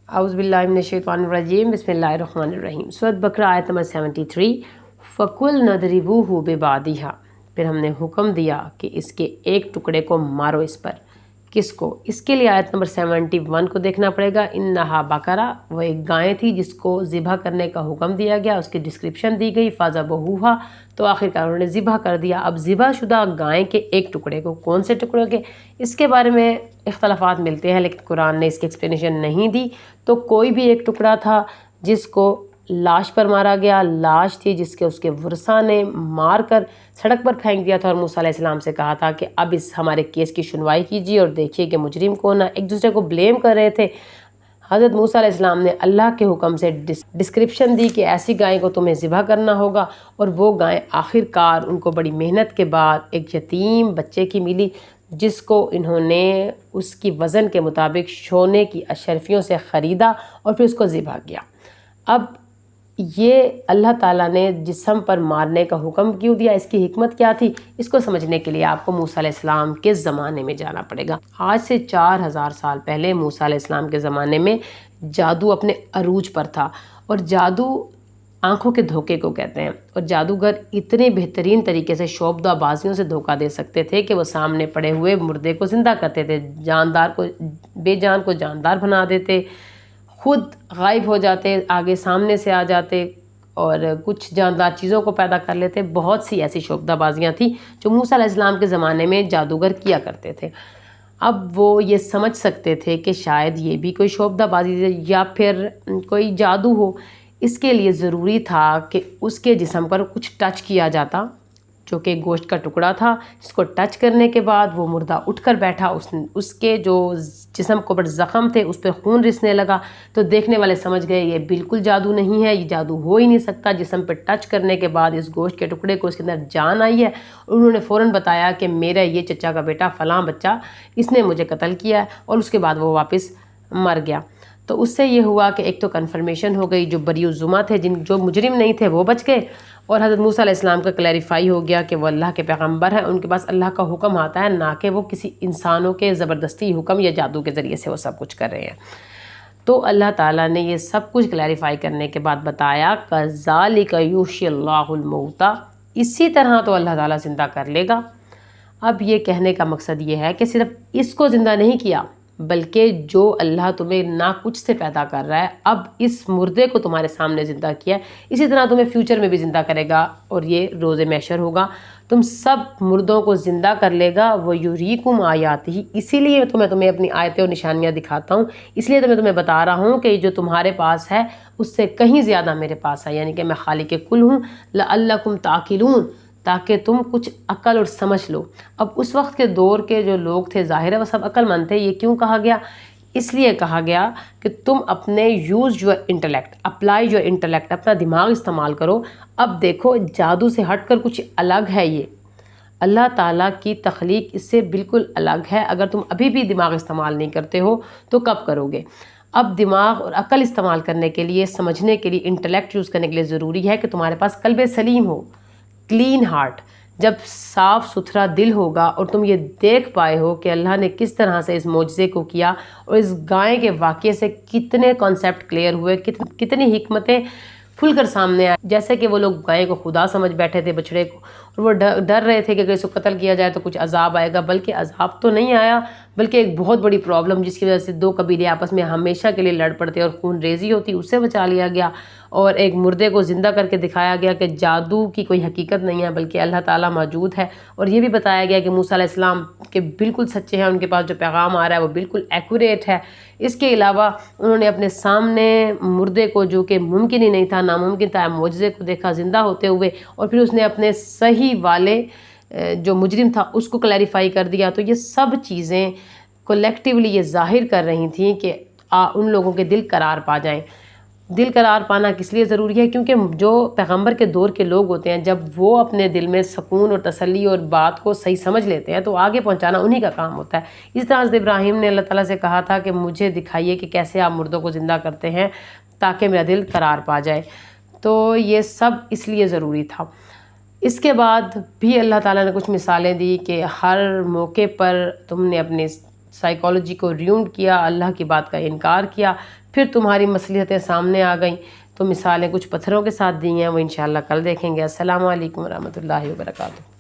اعوذ باللہ من الشیطان الرجیم بسم اللہ الرحمن الرحیم۔ سورۃ بقرہ آیت نمبر 73۔ فَقُلْ نَضْرِبُوهُ بِبَعْضِهَا، پھر ہم نے حکم دیا کہ اس کے ایک ٹکڑے کو مارو اس پر۔ کس کو؟ اس کے لیے آیت نمبر 71 کو دیکھنا پڑے گا۔ انہا بقرہ، وہ ایک گائے تھی جس کو ذبح کرنے کا حکم دیا گیا، اس کی ڈسکرپشن دی گئی۔ فَذَبَحُوهَا، تو آخرکار انہوں نے ذبح کر دیا۔ اب ذبح شدہ گائے کے ایک ٹکڑے کو، کون سے ٹکڑے کے، اس کے بارے میں اختلافات ملتے ہیں، لیکن قرآن نے اس کی ایکسپلینیشن نہیں دی۔ تو کوئی بھی ایک ٹکڑا تھا جس کو لاش پر مارا گیا، لاش تھی جس کے اس کے ورثاء نے مار کر سڑک پر پھینک دیا تھا، اور موسیٰ علیہ السلام سے کہا تھا کہ اب اس ہمارے کیس کی سنوائی کیجیے اور دیکھیے کہ مجرم کون ہے۔ ایک دوسرے کو بلیم کر رہے تھے۔ حضرت موسیٰ علیہ السلام نے اللہ کے حکم سے ڈسکرپشن دی کہ ایسی گائے کو تمہیں ذبح کرنا ہوگا، اور وہ گائے آخرکار ان کو بڑی محنت کے بعد ایک یتیم بچے کی ملی، جس کو انہوں نے اس کی وزن کے مطابق سونے کی اشرفیوں سے خریدا اور پھر اس کو ذبح کیا۔ اب یہ اللہ تعالیٰ نے جسم پر مارنے کا حکم کیوں دیا، اس کی حکمت کیا تھی، اس کو سمجھنے کے لیے آپ کو موسیٰ علیہ السلام کے زمانے میں جانا پڑے گا۔ آج سے 4000 سال پہلے موسیٰ علیہ السلام کے زمانے میں جادو اپنے عروج پر تھا، اور جادو آنکھوں کے دھوکے کو کہتے ہیں، اور جادوگر اتنے بہترین طریقے سے شعبدہ بازیوں سے دھوکہ دے سکتے تھے کہ وہ سامنے پڑے ہوئے مردے کو زندہ کرتے تھے، جاندار کو، بے جان کو جاندار بنا دیتے، خود غائب ہو جاتے، آگے سامنے سے آ جاتے، اور کچھ جاندار چیزوں کو پیدا کر لیتے۔ بہت سی ایسی شعبدہ بازیاں تھیں جو موسیٰ علیہ السلام کے زمانے میں جادوگر کیا کرتے تھے۔ اب وہ یہ سمجھ سکتے تھے کہ شاید یہ بھی کوئی شعبدہ بازی ہے یا پھر کوئی جادو ہو۔ اس کے لیے ضروری تھا کہ اس کے جسم پر کچھ ٹچ کیا جاتا، جو کہ گوشت کا ٹکڑا تھا، جس کو ٹچ کرنے کے بعد وہ مردہ اٹھ کر بیٹھا، اس کے جو جسم کو بڑے زخم تھے اس پہ خون رسنے لگا، تو دیکھنے والے سمجھ گئے یہ بالکل جادو نہیں ہے، یہ جادو ہو ہی نہیں سکتا۔ جسم پہ ٹچ کرنے کے بعد اس گوشت کے ٹکڑے کو اس کے اندر جان آئی ہے، اور انہوں نے فوراً بتایا کہ میرا یہ چچا کا بیٹا فلاں بچہ، اس نے مجھے قتل کیا ہے، اور اس کے بعد وہ واپس مر گیا۔ تو اس سے یہ ہوا کہ ایک تو کنفرمیشن ہو گئی، جو بری الذمہ تھے، جو مجرم نہیں تھے وہ بچ گئے، اور حضرت موسیٰ علیہ السلام کا کلیریفائی ہو گیا کہ وہ اللہ کے پیغمبر ہیں، ان کے پاس اللہ کا حکم آتا ہے، نہ کہ وہ کسی انسانوں کے زبردستی حکم یا جادو کے ذریعے سے وہ سب کچھ کر رہے ہیں۔ تو اللہ تعالیٰ نے یہ سب کچھ کلیریفائی کرنے کے بعد بتایا کَذَلِکَ یُحْیِی اللَّهُ الْمَوْتَىٰ، اسی طرح تو اللہ تعالیٰ زندہ کر لے گا۔ اب یہ کہنے کا مقصد یہ ہے کہ صرف اس کو زندہ نہیں کیا، بلکہ جو اللہ تمہیں نہ کچھ سے پیدا کر رہا ہے، اب اس مردے کو تمہارے سامنے زندہ کیا ہے، اسی طرح تمہیں فیوچر میں بھی زندہ کرے گا، اور یہ روز محشر ہوگا، تم سب مردوں کو زندہ کر لے گا۔ وَيُرِيكُمْ آيَاتِهِ، اسی لیے تمہیں اپنی آیتیں اور نشانیاں دکھاتا ہوں، اس لیے تمہیں بتا رہا ہوں کہ جو تمہارے پاس ہے اس سے کہیں زیادہ میرے پاس ہے، یعنی کہ میں خالق کل ہوں۔ لَعَلَّكُمْ تَعْقِلُونَ، تاکہ تم کچھ عقل اور سمجھ لو۔ اب اس وقت کے دور کے جو لوگ تھے ظاہر ہے وہ سب عقل مند تھے۔ یہ کیوں کہا گیا؟ اس لیے کہا گیا کہ تم اپنے use your intellect, apply your intellect, اپنا دماغ استعمال کرو۔ اب دیکھو جادو سے ہٹ کر کچھ الگ ہے، یہ اللہ تعالیٰ کی تخلیق اس سے بالکل الگ ہے۔ اگر تم ابھی بھی دماغ استعمال نہیں کرتے ہو تو کب کرو گے؟ اب دماغ اور عقل استعمال کرنے کے لیے، سمجھنے کے لیے، انٹلیکٹ یوز کرنے کے لیے ضروری ہے کہ تمہارے پاس قلب سلیم ہو، کلین ہارٹ۔ جب صاف ستھرا دل ہوگا اور تم یہ دیکھ پائے ہو کہ اللہ نے کس طرح سے اس معجزے کو کیا، اور اس گائے کے واقعے سے کتنے کانسیپٹ کلیئر ہوئے، کتنی حکمتیں کھل کر سامنے آئے، جیسے کہ وہ لوگ گائے کو خدا سمجھ بیٹھے تھے، بچڑے کو، اور وہ ڈر رہے تھے کہ اگر اس کو قتل کیا جائے تو کچھ عذاب آئے گا، بلکہ عذاب تو نہیں آیا، بلکہ ایک بہت بڑی پرابلم جس کی وجہ سے دو قبیلے آپس میں ہمیشہ کے لیے لڑ پڑتے اور خون ریزی ہوتی، اس سے بچا لیا گیا، اور ایک مردے کو زندہ کر کے دکھایا گیا کہ جادو کی کوئی حقیقت نہیں ہے بلکہ اللہ تعالیٰ موجود ہے، اور یہ بھی بتایا گیا کہ موسیٰ علیہ السلام کے بالکل سچے ہیں، ان کے پاس جو پیغام آ رہا ہے وہ بالکل ایکوریٹ ہے۔ اس کے علاوہ انہوں نے اپنے سامنے مردے کو، جو کہ ممکن ہی نہیں تھا، ناممکن تھا، معجزے کو دیکھا زندہ ہوتے ہوئے، اور پھر اس نے اپنے صحیح والے جو مجرم تھا اس کو کلیریفائی کر دیا۔ تو یہ سب چیزیں کولیکٹیولی یہ ظاہر کر رہی تھیں کہ ان لوگوں کے دل قرار پا جائیں۔ دل قرار پانا کس لیے ضروری ہے؟ کیونکہ جو پیغمبر کے دور کے لوگ ہوتے ہیں، جب وہ اپنے دل میں سکون اور تسلی اور بات کو صحیح سمجھ لیتے ہیں تو آگے پہنچانا انہی کا کام ہوتا ہے۔ اس طرح حضرت ابراہیم نے اللہ تعالیٰ سے کہا تھا کہ مجھے دکھائیے کہ کیسے آپ مردوں کو زندہ کرتے ہیں تاکہ میرا دل قرار پا جائے۔ تو یہ سب اس لیے ضروری تھا۔ اس کے بعد بھی اللہ تعالیٰ نے کچھ مثالیں دی کہ ہر موقع پر تم نے اپنے سائیکالوجی کو ریونڈ کیا، اللہ کی بات کا انکار کیا، پھر تمہاری مصلحتیں سامنے آ گئیں تو مثالیں کچھ پتھروں کے ساتھ دی ہیں، وہ انشاءاللہ کل دیکھیں گے۔ السلام علیکم ورحمۃ اللہ وبرکاتہ۔